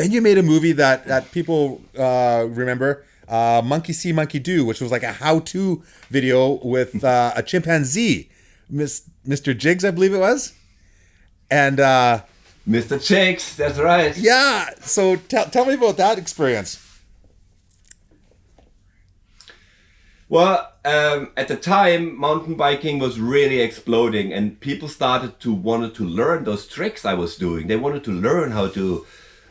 Then you made a movie that people remember, Monkey See, Monkey Do, which was like a how-to video with a chimpanzee, Mr. Jiggs, I believe it was. And Mr. Jiggs, that's right. yeah, so tell me about that experience. Well, at the time, mountain biking was really exploding, and people wanted to learn those tricks I was doing. They wanted to learn how to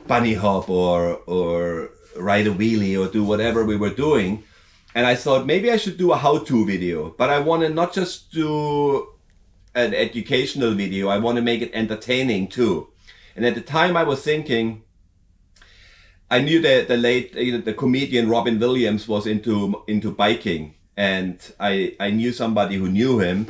bunny hop or ride a wheelie or do whatever we were doing. And I thought maybe I should do a how-to video, but I want to not just do an educational video. I want to make it entertaining too. And at the time, I was thinking, I knew that the comedian Robin Williams was into biking, and I knew somebody who knew him,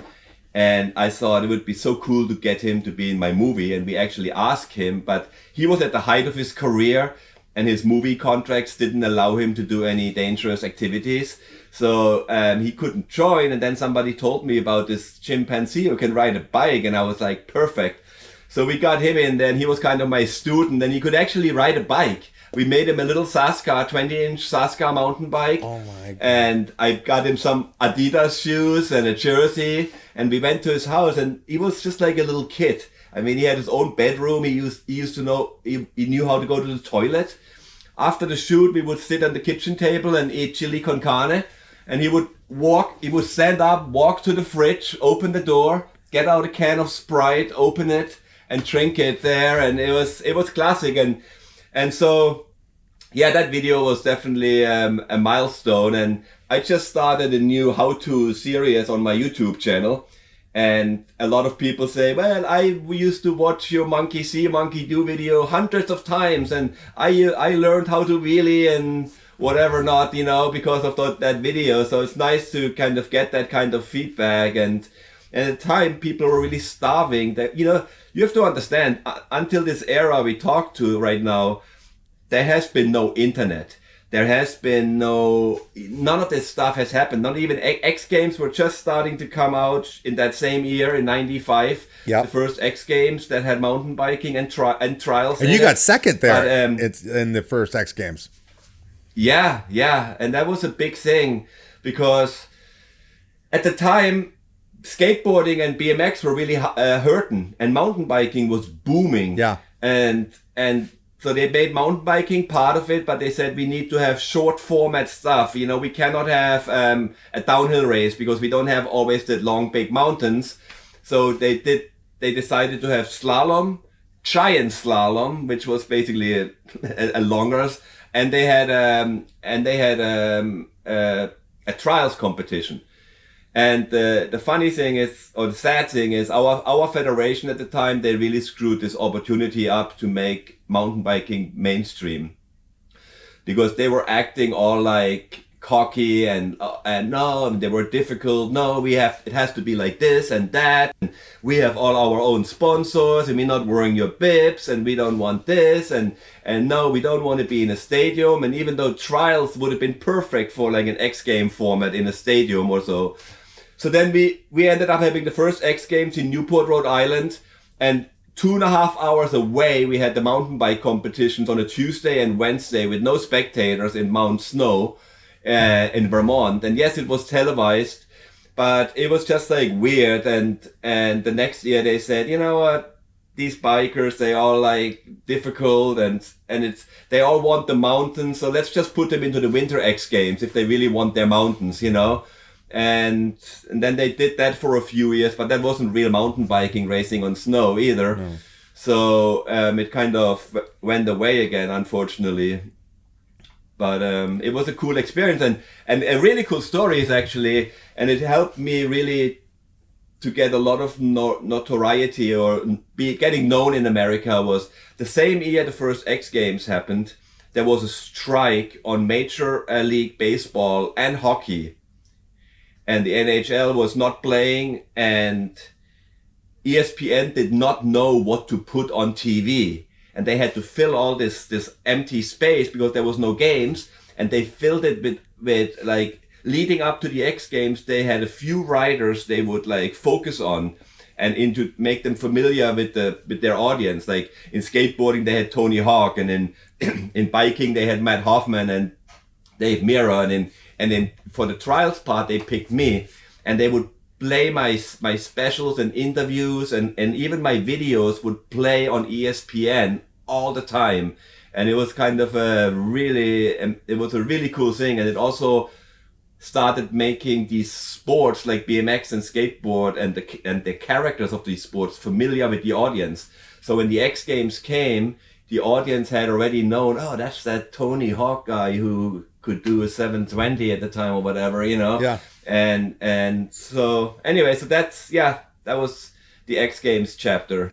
and I thought it would be so cool to get him to be in my movie. And we actually asked him, but he was at the height of his career, and his movie contracts didn't allow him to do any dangerous activities, so he couldn't join. And then somebody told me about this chimpanzee who can ride a bike, and I was like, perfect. So we got him in there, and he was kind of my student, and he could actually ride a bike. We made him a little Saska, 20-inch Saska mountain bike. Oh my God. And I got him some Adidas shoes and a jersey, and we went to his house, and he was just like a little kid. I mean, he had his own bedroom. He used to know, he knew how to go to the toilet. After the shoot, we would sit on the kitchen table and eat chili con carne, and he would stand up, walk to the fridge, open the door, get out a can of Sprite, open it, and drink it there. And it was classic. And so, yeah, that video was definitely a milestone. And I just started a new how-to series on my YouTube channel. And a lot of people say, well, we used to watch your Monkey See, Monkey Do video hundreds of times. And I learned how to wheelie and whatever not, because of that video. So it's nice to kind of get that kind of feedback. And at the time, people were really starving. That you have to understand, until this era we talk to right now, there has been no internet. There has been none of this stuff has happened. Not even X Games were just starting to come out in that same year in '95. Yeah. The first X Games that had mountain biking and trials. And you got second there. But, it's in the first X Games. Yeah. And that was a big thing because at the time, skateboarding and BMX were really hurting, and mountain biking was booming. Yeah. And so they made mountain biking part of it, but they said we need to have short format stuff. We cannot have a downhill race because we don't have always the long big mountains. So they decided to have slalom, giant slalom, which was basically a longer, and they had a trials competition. And the funny thing is, or the sad thing is, our federation at the time, they really screwed this opportunity up to make mountain biking mainstream, because they were acting all like cocky and no, they were difficult. No, it has to be like this and that. And we have all our own sponsors, and we're not wearing your bibs, and we don't want this, and no, we don't want to be in a stadium. And even though trials would have been perfect for like an X Game format in a stadium or so. So then we ended up having the first X Games in Newport, Rhode Island, and 2.5 hours away we had the mountain bike competitions on a Tuesday and Wednesday with no spectators in Mount Snow in Vermont. And yes, it was televised, but it was just like weird. And the next year they said, you know what, these bikers, they all like difficult and they all want the mountains, so let's just put them into the Winter X Games if they really want their mountains, And then they did that for a few years, but that wasn't real mountain biking racing on snow either. No. So it kind of went away again, unfortunately. But it was a cool experience and a really cool stories actually. And it helped me really to get a lot of notoriety or getting known in America. Was the same year the first X Games happened. There was a strike on Major League Baseball and hockey. And the NHL was not playing, and ESPN did not know what to put on TV. And they had to fill all this empty space because there was no games. And they filled it with like, leading up to the X Games, they had a few riders they would like focus on. and into make them familiar with their audience. Like in skateboarding, they had Tony Hawk, and in biking, they had Matt Hoffman and Dave Mirra, and then for the trials part, they picked me, and they would play my specials and interviews, and even my videos would play on ESPN all the time. And it was kind of a really cool thing. And it also started making these sports like BMX and skateboard and the characters of these sports familiar with the audience. So when the X Games came, the audience had already known, oh, that's that Tony Hawk guy who could do a 720 at the time or whatever, you know? Yeah. And so anyway, so that was the X Games chapter.